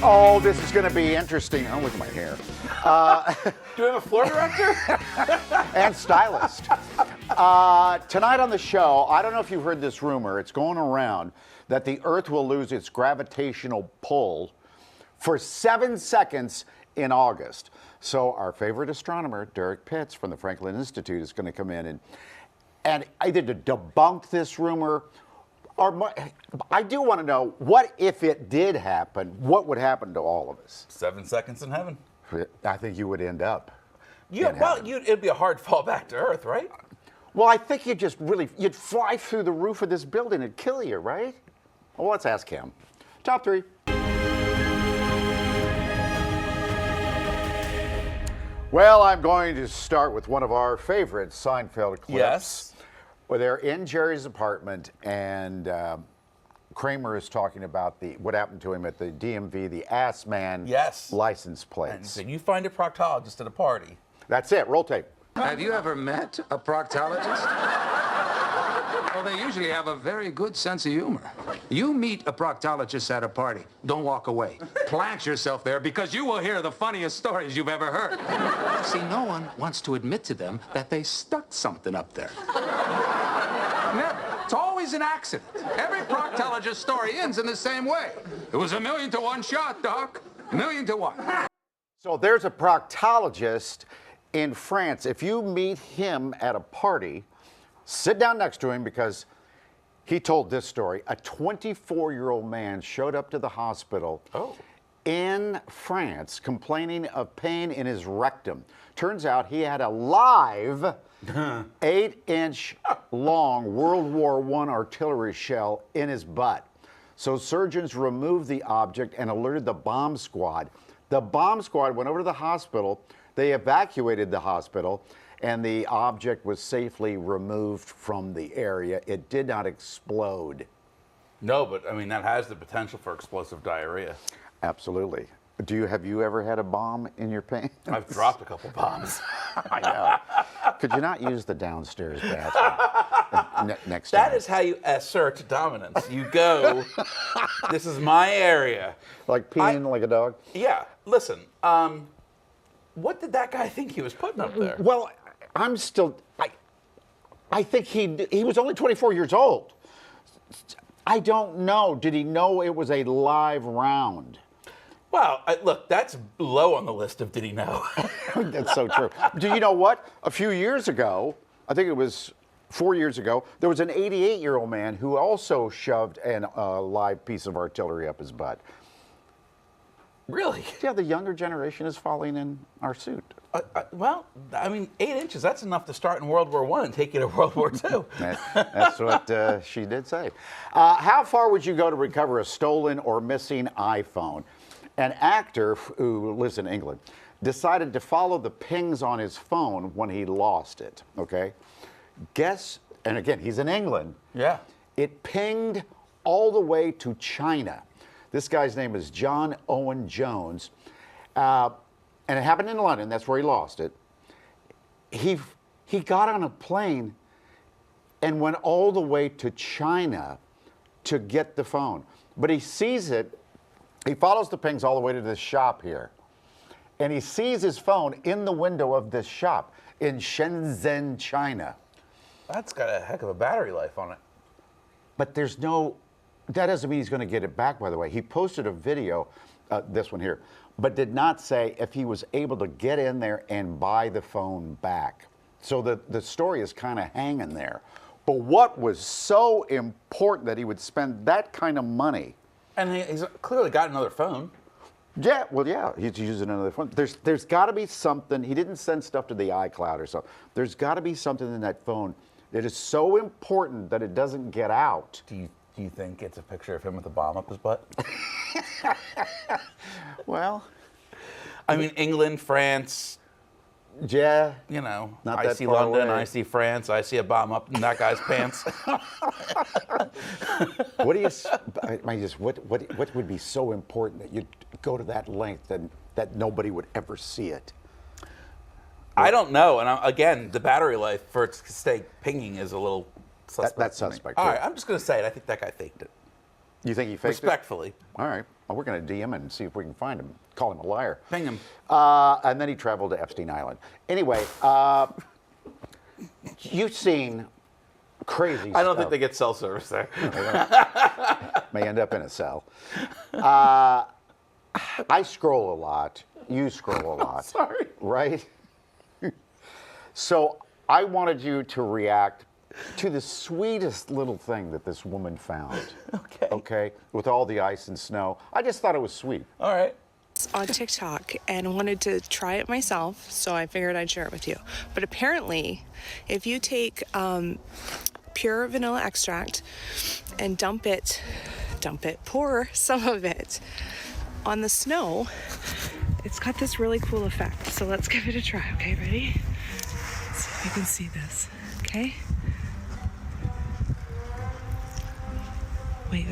Oh, this is going to be interesting. Oh, look at my hair. Do we have a floor director? And stylist. Tonight on the show, I don't know if you've heard this rumor. It's going around that the Earth will lose its gravitational pull for 7 seconds in August. So our favorite astronomer, Derrick Pitts from the Franklin Institute, is going to come in and either to debunk this rumor, or I do want to know, what if it did happen? What would happen to all of us? 7 seconds in heaven. I think you would end up. Yeah, well, it'd be a hard fall back to Earth, right? Well, I think you'd fly through the roof of this building and kill you, right? Well, let's ask him. Top three. Well, I'm going to start with one of our favorite Seinfeld clips. Yes. Where they're in Jerry's apartment, and Kramer is talking about what happened to him at the DMV, the Ass Man license plates. And you find a proctologist at a party. That's it. Roll tape. Have you ever met a proctologist? Well, they usually have a very good sense of humor. You meet a proctologist at a party. Don't walk away. Plant yourself there, because you will hear the funniest stories you've ever heard. See, no one wants to admit to them that they stuck something up there. Never. It's always an accident. Every proctologist story ends in the same way. It was 1,000,000 to 1 shot, Doc. 1,000,000 to 1. So there's a proctologist in France. If you meet him at a party, sit down next to him, because he told this story. A 24-year-old man showed up to the hospital in France complaining of pain in his rectum. Turns out he had a live 8-inch long World War I artillery shell in his butt. So surgeons removed the object and alerted the bomb squad. The bomb squad went over to the hospital. They evacuated the hospital, and the object was safely removed from the area. It did not explode. No, but I mean, that has the potential for explosive diarrhea. Absolutely. Have you ever had a bomb in your pants? I've dropped a couple bombs. I know. Could you not use the downstairs bathroom next time? That is how you assert dominance. You go, this is my area. Like peeing like a dog? Yeah. Listen, what did that guy think he was putting up there? Well, I think he was only 24 years old. I don't know. Did he know it was a live round? Well, look, that's low on the list of did he know. That's so true. Do you know what? A few years ago, I think it was 4 years ago, there was an 88-year-old man who also shoved a live piece of artillery up his butt. Really? Yeah, the younger generation is falling in our suit. Well, I mean, 8 inches, that's enough to start in World War I and take you to World War II. That's what she did say. How far would you go to recover a stolen or missing iPhone? An actor who lives in England decided to follow the pings on his phone when he lost it, okay? Guess, and again, he's in England. Yeah. It pinged all the way to China. This guy's name is John Owen Jones. And it happened in London. That's where he lost it. He got on a plane and went all the way to China to get the phone. But he sees it. He follows the pings all the way to this shop here. And he sees his phone in the window of this shop in Shenzhen, China. That's got a heck of a battery life on it. But that doesn't mean he's going to get it back, by the way. He posted a video, this one here, but did not say if he was able to get in there and buy the phone back. So the story is kind of hanging there. But what was so important that he would spend that kind of money? And he's clearly got another phone. Yeah, well, yeah, he's using another phone. There's got to be something. He didn't send stuff to the iCloud or something. There's got to be something in that phone that is so important that it doesn't get out. Do you think it's a picture of him with a bomb up his butt? Well, I mean, England, France. Yeah. You know, not I that see far London, away. I see France, I see a bomb up in that guy's pants. What do you? What would be so important that you'd go to that length and that nobody would ever see it? I don't know. And again, the battery life for it to stay pinging is a little suspect. That's suspect. All right, I'm just going to say it. I think that guy faked it. You think he faked Respectfully. it? All right. we're going to DM him and see if we can find him. Call him a liar. Ping him. And then he traveled to Epstein Island. Anyway, you've seen crazy stuff. I don't think they get cell service there. May end up in a cell. I scroll a lot. You scroll a lot. Sorry. Right? So I wanted you to react to the sweetest little thing that this woman found. Okay. Okay? With all the ice and snow. I just thought it was sweet. All right. On TikTok and wanted to try it myself, so I figured I'd share it with you. But apparently, if you take pure vanilla extract and pour some of it on the snow, it's got this really cool effect. So let's give it a try. Okay, ready? Let's see if you can see this. Okay. Wait.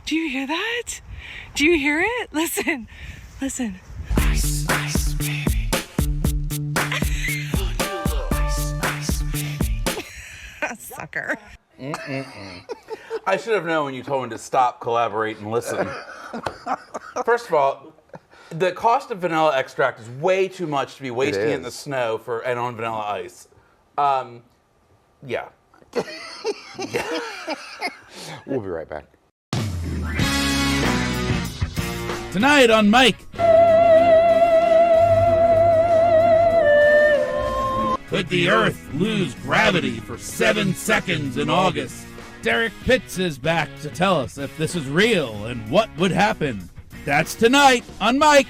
Do you hear that? Do you hear it? Listen. Ice, ice, baby. Ice, baby. Sucker. I should have known when you told him to stop, collaborate, and listen. First of all, the cost of vanilla extract is way too much to be wasting it in the snow and on vanilla ice. Yeah. We'll be right back. Tonight on Mike. Could the Earth lose gravity for 7 seconds in August? Derrick Pitts is back to tell us if this is real and what would happen. That's tonight on Mike.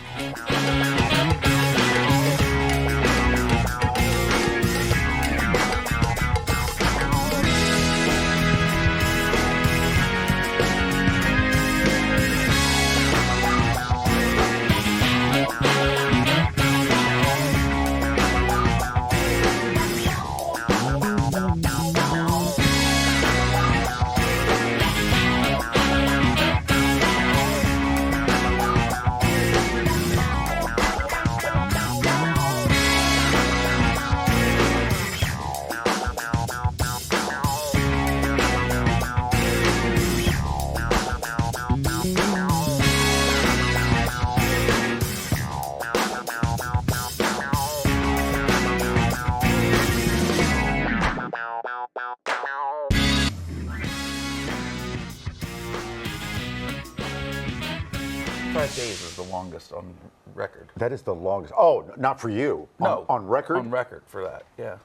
5 days is the longest on record. That is the longest. Oh, not for you. No. On record? On record for that, yeah.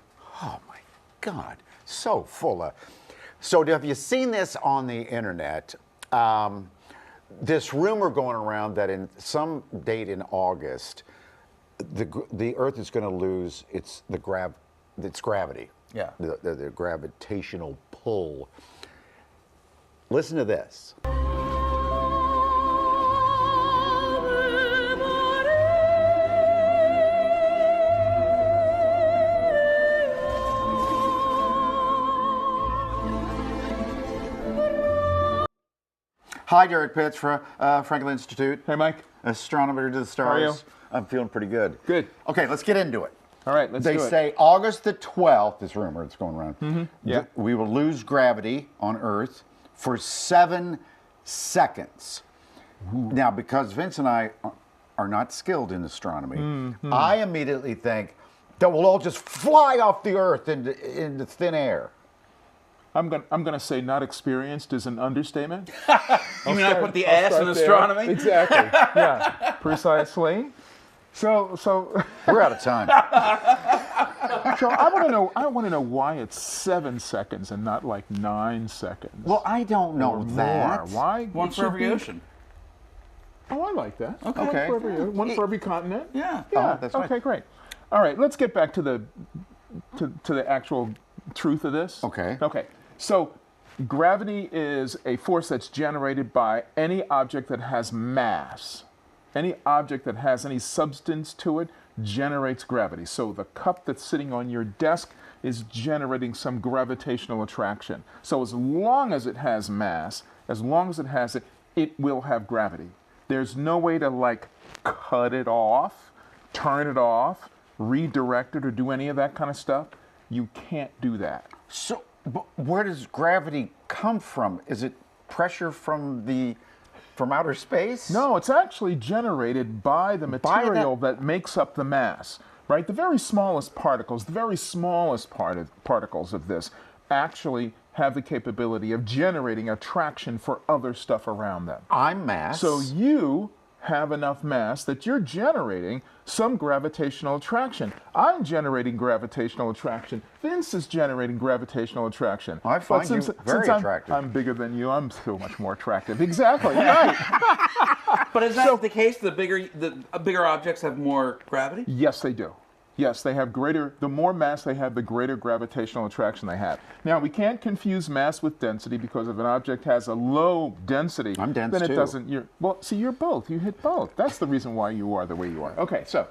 Oh my God, so full of. So have you seen this on the internet? This rumor going around that in some date in August, the Earth is going to lose its gravity. Yeah. The gravitational pull. Listen to this. Hi, Derrick Pitts from Franklin Institute. Hey, Mike. Astronomer to the stars. How are you? I'm feeling pretty good. Good. Okay, let's get into it. All right, let's do it. They say August the 12th, this rumor that's going around, Yeah. we will lose gravity on Earth for 7 seconds. Ooh. Now, because Vince and I are not skilled in astronomy, I immediately think that we'll all just fly off the Earth into thin air. I'm gonna say not experienced is an understatement. You mean I put the ass in astronomy? Exactly. Yeah. Precisely. So We're out of time. so I want to know why it's 7 seconds and not like 9 seconds. Well, I don't know or that. more. Why? One It for should every be- ocean. Oh, I like that. Okay. One for every continent. Yeah. Yeah. Oh, that's right. Okay, great. All right, let's get back to the actual truth of this. Okay. Okay. So gravity is a force that's generated by any object that has mass. Any object that has any substance to it generates gravity. So the cup that's sitting on your desk is generating some gravitational attraction. So as long as it has mass, as long as it has it, it will have gravity. There's no way to like cut it off, turn it off, redirect it, or do any of that kind of stuff. You can't do that. So, but where does gravity come from? Is it pressure from outer space? No, it's actually generated by the material that makes up the mass, right? The very smallest particles, the very smallest particles of this actually have the capability of generating attraction for other stuff around them. I'm mass. So you have enough mass that you're generating some gravitational attraction. I'm generating gravitational attraction. Vince is generating gravitational attraction. I find you very attractive. I'm bigger than you. I'm so much more attractive. Exactly. Right. But is that the case? The bigger objects have more gravity? Yes, they do. Yes, they have greater, the more mass they have, the greater gravitational attraction they have. Now, we can't confuse mass with density, because if an object has a low density, I'm dense then it too. doesn't, well, see, you're both. You hit both. That's the reason why you are the way you are. Okay, so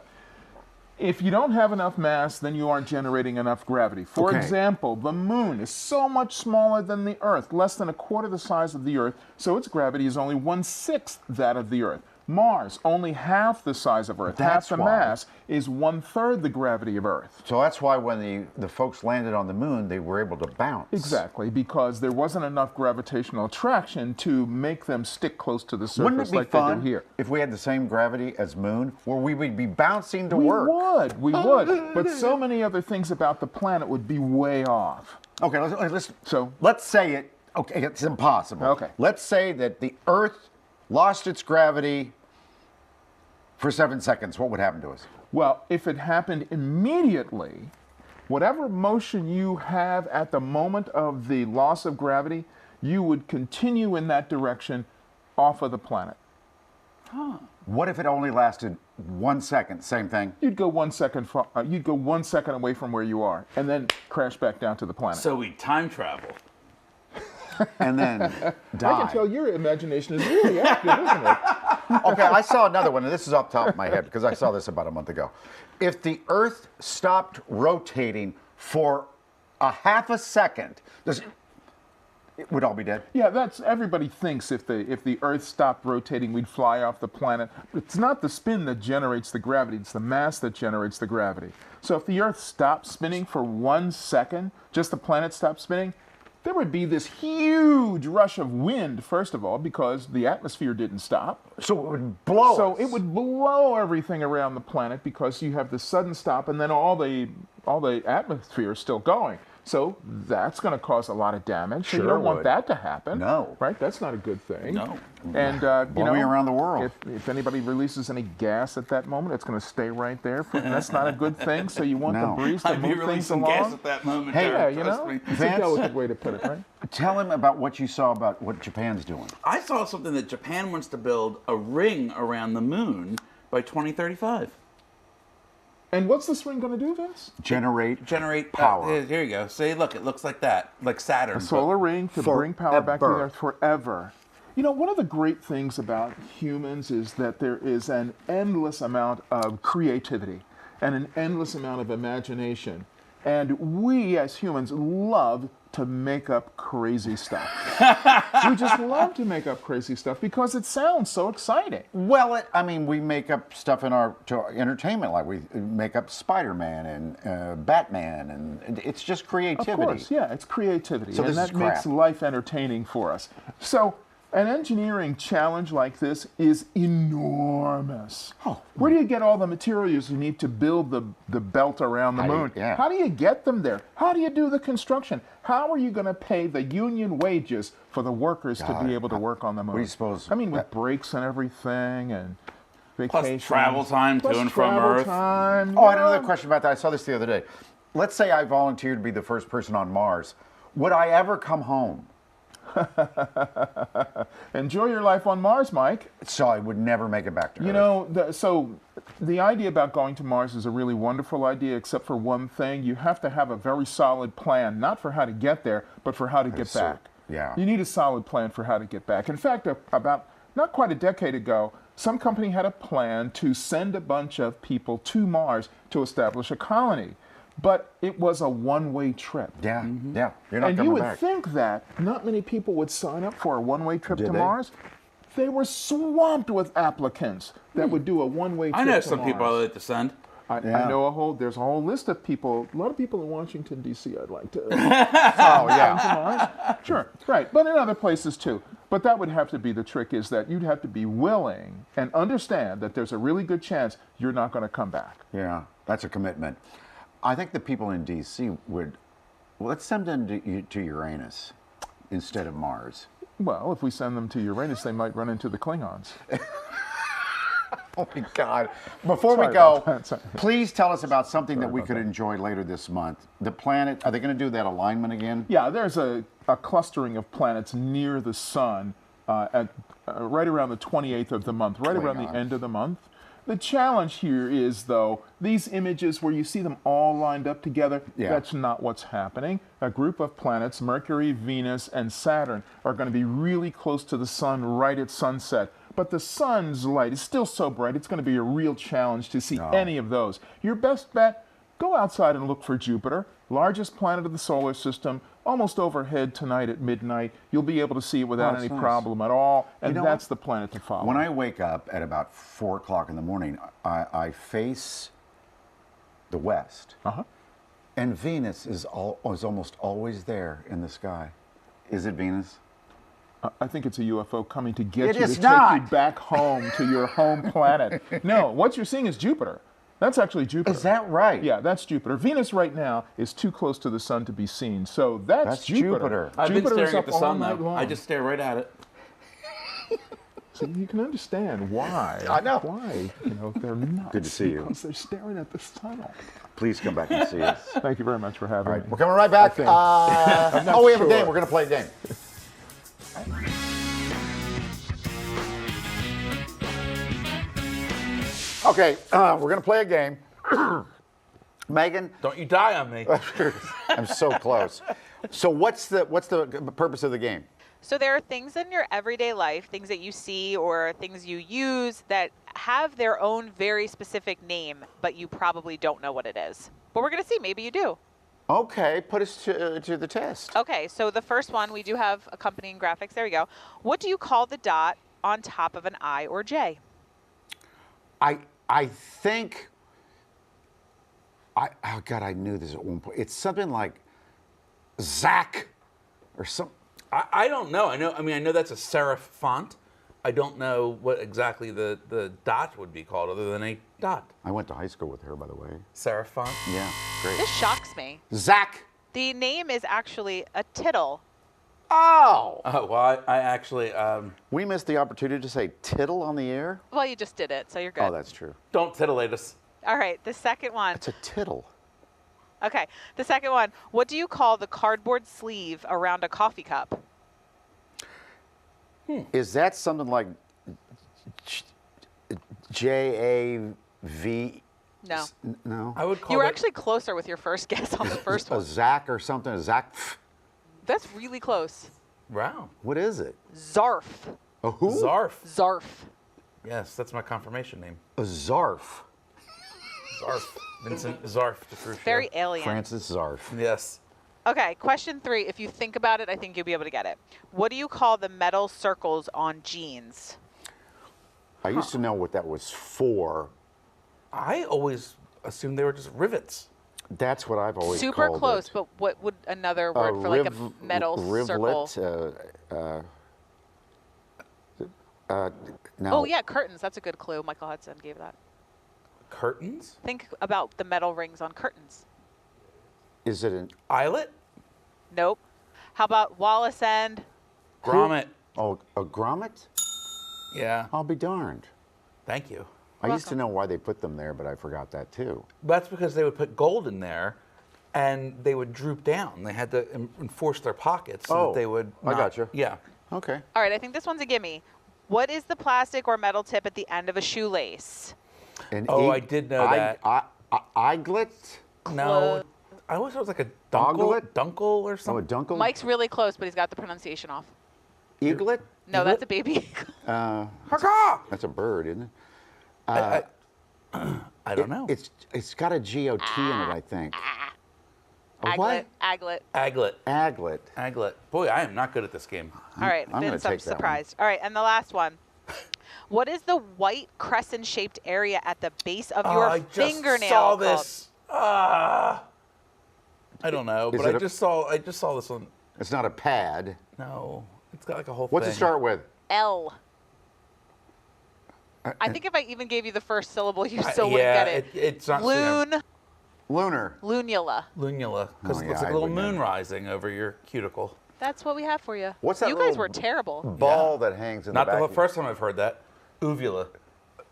if you don't have enough mass, then you aren't generating enough gravity. For example, the moon is so much smaller than the Earth, less than a quarter the size of the Earth, so its gravity is only 1/6 that of the Earth. Mars, only half the size of Earth, That's half the mass, is 1/3 the gravity of Earth. So that's why when the folks landed on the moon, they were able to bounce. Exactly, because there wasn't enough gravitational attraction to make them stick close to the surface. Wouldn't it be like they fun do here. if we had the same gravity as moon, where we would be bouncing to We work? we would, but so many other things about the planet would be way off. Okay, let's say it. Okay, it's impossible. Okay. Let's say that the Earth lost its gravity for 7 seconds. What would happen to us? Well, if it happened immediately, whatever motion you have at the moment of the loss of gravity, you would continue in that direction off of the planet. What if it only lasted 1 second? Same thing. You'd go 1 second. You'd go 1 second away from where you are, and then crash back down to the planet. So we time travel. And then die. I can tell your imagination is really active, isn't it? Okay, I saw another one, and this is off the top of my head because I saw this about a month ago. If the Earth stopped rotating for a half a second, it would all be dead? Yeah, that's everybody thinks if the Earth stopped rotating, we'd fly off the planet. But it's not the spin that generates the gravity; it's the mass that generates the gravity. So if the Earth stopped spinning for 1 second, just the planet stopped spinning, there would be this huge rush of wind, first of all, because the atmosphere didn't stop. So it would blow So us. it would blow everything around the planet because you have the sudden stop, and then all the atmosphere is still going. So that's going to cause a lot of damage. So you Sure don't want would. that to happen. No. Right? That's not a good thing. No. And Blowing around the world. If anybody releases any gas at that moment, it's going to stay right there. And that's not a good thing. So you want No. the breeze to I'd be move things releasing along. gas at that moment. Hey, Derek, Yeah, trust me. It's a delicate way to put it, right? Tell him about what you saw about what Japan's doing. I saw something that Japan wants to build a ring around the moon by 2035. And what's this ring going to do, Vince? Generate Power. power. Here you go. See, look, it looks like that, like Saturn. A solar ring to bring power back to the Forever. Earth forever. You know, one of the great things about humans is that there is an endless amount of creativity and an endless amount of imagination. And we as humans love to make up crazy stuff. We just love to make up crazy stuff because it sounds so exciting. Well, we make up stuff to our entertainment, like we make up Spider-Man and Batman, and it's just creativity. Of course, yeah, it's creativity, So and this is that makes crap. life entertaining for us. So, an engineering challenge like this is enormous. Oh. Where do you get all the materials you need to build the belt around the moon? Yeah. How do you get them there? How do you do the construction? How are you going to pay the union wages for the workers to God, be able to work on the moon? what do you suppose? I mean, with breaks and everything, and vacations. travel time to plus and from travel Earth. time, Oh, I had yeah. another question about that. I saw this the other day. Let's say I volunteered to be the first person on Mars. Would I ever come home? Enjoy your life on Mars, Mike. So I would never make it back to Earth. You know, the idea about going to Mars is a really wonderful idea, except for one thing. You have to have a very solid plan, not for how to get there, but for how to get so- back. yeah. You need a solid plan for how to get back. In fact, about not quite a decade ago, some company had a plan to send a bunch of people to Mars to establish a colony. But it was a one-way trip. Yeah, yeah. You're not And you coming would back. think that not many people would sign up for a one-way trip Did to they? Mars. They were swamped with applicants that would do a one-way trip I know to some Mars. people I like to send. I know there's a whole list of people, a lot of people in Washington, D.C. I'd like to. Oh, yeah. to Mars. Sure, right. But in other places too. But that would have to be the trick, is that you'd have to be willing and understand that there's a really good chance you're not going to come back. Yeah, that's a commitment. I think the people in D.C. would, let's send them to Uranus instead of Mars. Well, if we send them to Uranus, they might run into the Klingons. Oh my God. Before Sorry we go, about that. please tell us about something that we could enjoy later this month. The planet, are they going to do that alignment again? Yeah, there's a clustering of planets near the sun at right around the 28th of the month, right around the end of the month. The challenge here is, though, these images where you see them all lined up together, that's not what's happening. A group of planets, Mercury, Venus, and Saturn, are going to be really close to the sun right at sunset. But the sun's light is still so bright, it's going to be a real challenge to see any of those. Your best bet, go outside and look for Jupiter, largest planet of the solar system, almost overhead tonight at midnight. You'll be able to see it without any problem at all, and that's the planet to follow. When I wake up at about 4 o'clock in the morning, I face the west, and Venus is almost always there in the sky. Is it Venus? I think it's a UFO coming to get you, is to not. take you back home to your home planet. No, what you're seeing is Jupiter. That's actually Jupiter. Is that right? Yeah, that's Jupiter. Venus right now is too close to the sun to be seen, so that's Jupiter. I've Jupiter been is staring at up the sun, all night though. long. I just stare right at it. So you can understand why. I know. Why, they're nuts. Good to see you. Because they're staring at the sun. Please come back and see us. Thank you very much for having me. We're coming right back. I think. We have a game. We're going to play a game. Okay, we're going to play a game. Megan, Don't you die on me. I'm so close. So what's the purpose of the game? So there are things in your everyday life, things that you see or things you use that have their own very specific name, but you probably don't know what it is. But we're going to see. Maybe you do. Okay, put us to the test. Okay, so the first one, we do have accompanying graphics. There we go. What do you call the dot on top of an I or J? I think. Oh God, I knew this at one point. It's something like Zach, or some. I don't know. I know that's a serif font. I don't know what exactly the dot would be called other than a dot. I went to high school with her, by the way. Serif font? Yeah, great. This shocks me. Zach. The name is actually a tittle. Oh. Well, I actually We missed the opportunity to say tittle on the air. Well, you just did it, so you're good. Oh, that's true. don't titillate us. All right, the second one. It's a tittle. Okay, the second one. What do you call the cardboard sleeve around a coffee cup? Is that something like JAV? No. No. I would call You were that- actually closer with your first guess on the first A one. Zach or something? A Zach? That's really close. Wow. What is it? Zarf. A who? Zarf. Zarf. Yes, that's my confirmation name. A Zarf. Zarf. Vincent Zarf. DeFrucio. Very alien. Francis Zarf. Yes. Okay, question 3. If you think about it, I think you'll be able to get it. What do you call the metal circles on jeans? I used to know what that was for. I always assumed they were just rivets. That's what I've always Super called close, it. but what would another word for like a metal circle? Rivet. No. Oh, yeah, curtains. That's a good clue. Michael Hudson gave that. Curtains? Think about the metal rings on curtains. Is it an Eyelet? Nope. How about Wallace End? Grommet. a grommet? Yeah. I'll be darned. Thank you. I used to know why they put them there, but I forgot that too. That's because they would put gold in there and they would droop down. They had to enforce their pockets so that they would I not- gotcha. Yeah. Okay. All right, I think this one's a gimme. What is the plastic or metal tip at the end of a shoelace? I did know that. Eaglet? No. I always thought it was like a Doglet? dunkel or Oh, a something. dunkel? Mike's really close, but he's got the pronunciation off. Eaglet? No, that's a baby. Hurrah! That's a bird, isn't it? I don't know. It's got a G-O-T in it, I think. A what? Aglet. Aglet. Aglet. Aglet. Boy, I am not good at this game. All right, I'm gonna Vince, I'm take that one. surprised. All right, and the last one. What is the white crescent-shaped area at the base of your I just fingernail saw called? this. I don't know, Is but it I a- just saw this one. It's not a pad. No, it's got like a whole What's thing. it start with? L. I think if I even gave you the first syllable, you still wouldn't get it. It's not Loon. Lunar. Lunula. lunula, because Oh, it looks yeah, like I a little would moon never. rising over your cuticle. That's what we have for you. What's that You guys little were terrible. Ball that hangs in Not the back. the first time I've heard that. Uvula.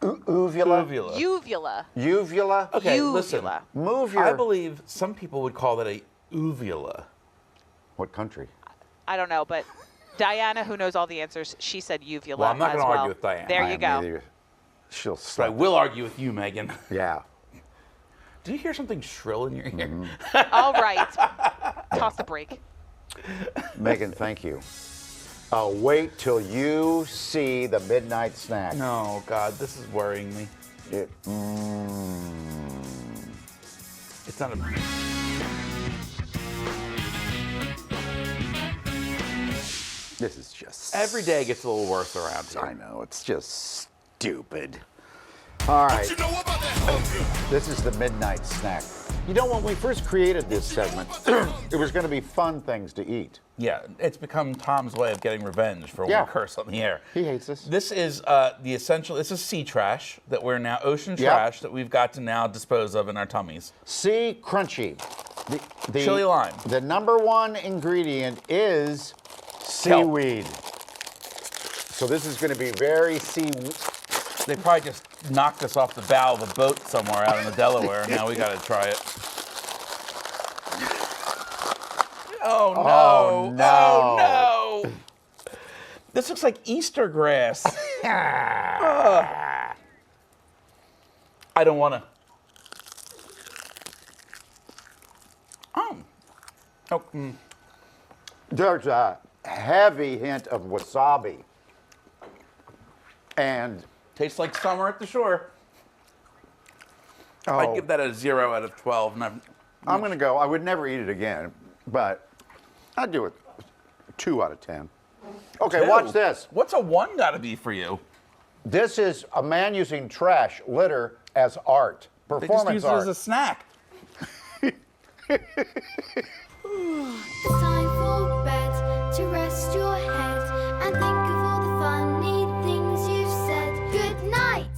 Uvula. Uvula. Uvula. Uvula. Okay, Uvula. listen. Move your. I believe some people would call that a uvula. What country? I don't know, but Diana, who knows all the answers, she said uvula. Well, I'm not as gonna well. argue with Diana. There I you am go. neither. She'll But I slap. will argue with you, Megan. Yeah. Did you hear something shrill in your ear? All right. Toss the break. Megan, thank you. Wait till you see the midnight snack. No, God, this is worrying me. It, It's not a. this is just. Every day gets a little worse around I here. know, it's just stupid. All right. This is the midnight snack. You know, when we first created this segment, it was going to be fun things to eat. Yeah, it's become Tom's way of getting revenge for Yeah. one curse on the air. He hates us. This is the essential. This is sea trash that we're now ocean Yeah. trash that we've got to now dispose of in our tummies. Sea crunchy. The Chili lime. The number one ingredient is seaweed. So this is going to be very They probably just knocked us off the bow of a boat somewhere out in the Delaware. Now we got to try it. Oh no! Oh, no. Oh no! This looks like Easter grass. Ugh. I don't want to. Oh. Oh. There's a heavy hint of wasabi. And Tastes like summer at the shore. oh, I'd give that a 0 out of 12. And I'm going to go. I would never eat it again, but I'd do it 2 out of 10. Okay, Two. watch this. What's a 1 got to be for you? This is a man using trash, litter, as art. They just Performance use it art. as a snack. It's time for bed to rest your head and think of all the funny things you've said. Good night.